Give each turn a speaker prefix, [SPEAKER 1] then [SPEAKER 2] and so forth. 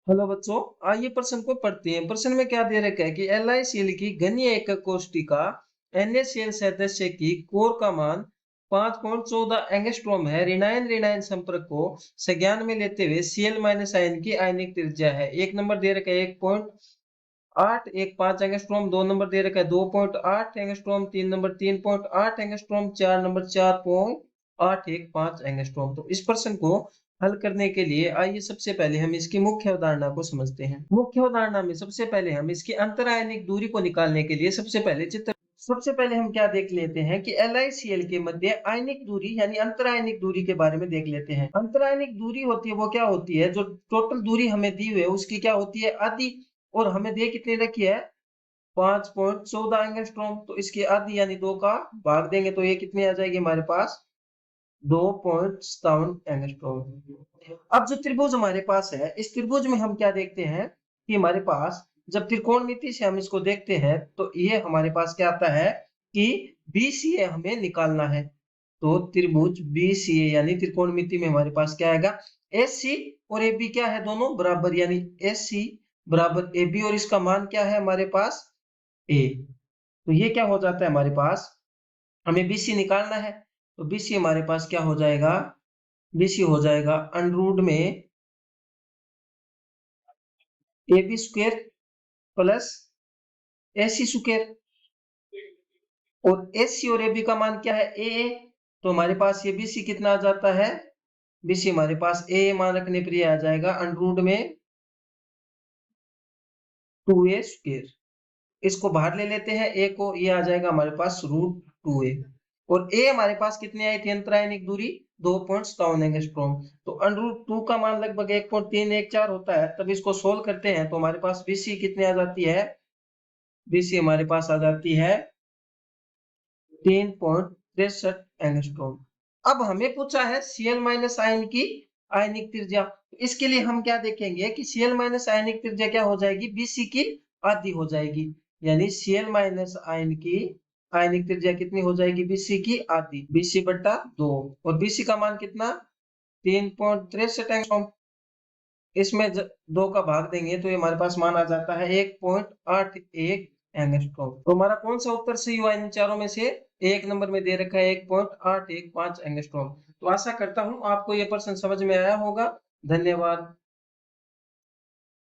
[SPEAKER 1] Hello बच्चों, आइए प्रश्न को पढ़ते हैं। प्रश्न में क्या दे रखा है कि LiCl की घनीय एकक कोष्टिका NaCl सदस्य की कोर का मान 5.14 एंगस्ट्रॉम है। ऋणायन ऋणायन संपर्क को संज्ञान में लेते हुए Cl माइनस आयन की आयनिक त्रिज्या है। एक नंबर दे रखा है 1.815 एंगस्ट्रॉम, 2 नंबर दे रखा है 2.8 angstrom, 3 number 3.8 angstrom, 4 number 4.815 angstrom. तो इस प्रश्न को हल करने के लिए आइए सबसे पहले हम इसकी मुख्य अवधारणा को समझते हैं। मुख्य अवधारणा में सबसे पहले हम इसकी अंतरायनिक दूरी को निकालने के लिए सबसे पहले हम क्या देख लेते हैं कि LiCl के मध्य आयनिक दूरी यानी अंतरायनिक दूरी के बारे में देख लेते हैं। अंतरायनिक दूरी होती है वो क्या होती है, जो टोटल दूरी हमें दी हुई है उसकी क्या होती है, आधी। और हमें दे कितनी रखी है, 5.14 एंगस्ट्रॉम। तो इसकी आधी यानी 2 का भाग देंगे तो ये कितनी आ जाएगी हमारे पास, 2.57 एंगस्ट्रॉम। अब जो त्रिभुज हमारे पास है, इस त्रिभुज में हम क्या देखते हैं कि हमारे पास जब त्रिकोणमिति से हम इसको देखते हैं तो ये हमारे पास क्या आता है कि BCA हमें निकालना है। तो त्रिभुज BCA यानी त्रिकोणमिति में हमारे पास क्या आएगा, AC और AB क्या है, दोनों बराबर, यानी AC बराबर AB, और इसका मान क्या है हमारे पास, A। तो ये क्या हो जाता है हमारे पास, हमें BC निकालना है। तो BC हमारे पास क्या हो जाएगा, BC हो जाएगा अंडर में AB square plus AC square, और AC और AB का मान क्या है, AA। तो हमारे पास ये BC कितना आ जाता है, BC हमारे पास AA मान रखने पर ये आ जाएगा अंडर में 2A स्क्वायर। इसको बाहर ले लेते हैं A को, ये आ जाएगा हमारे पास √2A। और A हमारे पास कितनी आई थी अंतरायनिक दूरी, 2.57 एंगस्ट्रॉम। तो अंडर का मान लगभग 1.314 होता है। तब इसको सोल्व करते हैं तो हमारे पास BC कितनी आ जाती है, BC हमारे पास आ जाती है 3.63 एंगस्ट्रॉम। अब हमें पूछा है Cl माइनस आयन की आयनिक त्रिज्या। इसके लिए हम क्या देखेंगे कि Cl माइनस आयनिक त्रिज्या क्या हो जाएगी, BC की आधी हो जाएगी। यानी Cl माइनस आयन की आयनिक त्रिज्या कितनी हो जाएगी, BC की आधी, BC बट्टा 2। और BC का मान कितना, 3.63 एंगस्ट्रॉम। इसमें 2 का भाग देंगे तो ये हमारे पास मान आ जाता है 1.81 एंगस्ट्रॉम। तो हमारा कौन सा उत्तर सही हुआ इन चारों में से, एक नंबर में दे रखा है 1.815 एंगस्ट्रॉम। तो आशा करता हूं आपको ये प्रश्न समझ में आया होगा। धन्यवाद।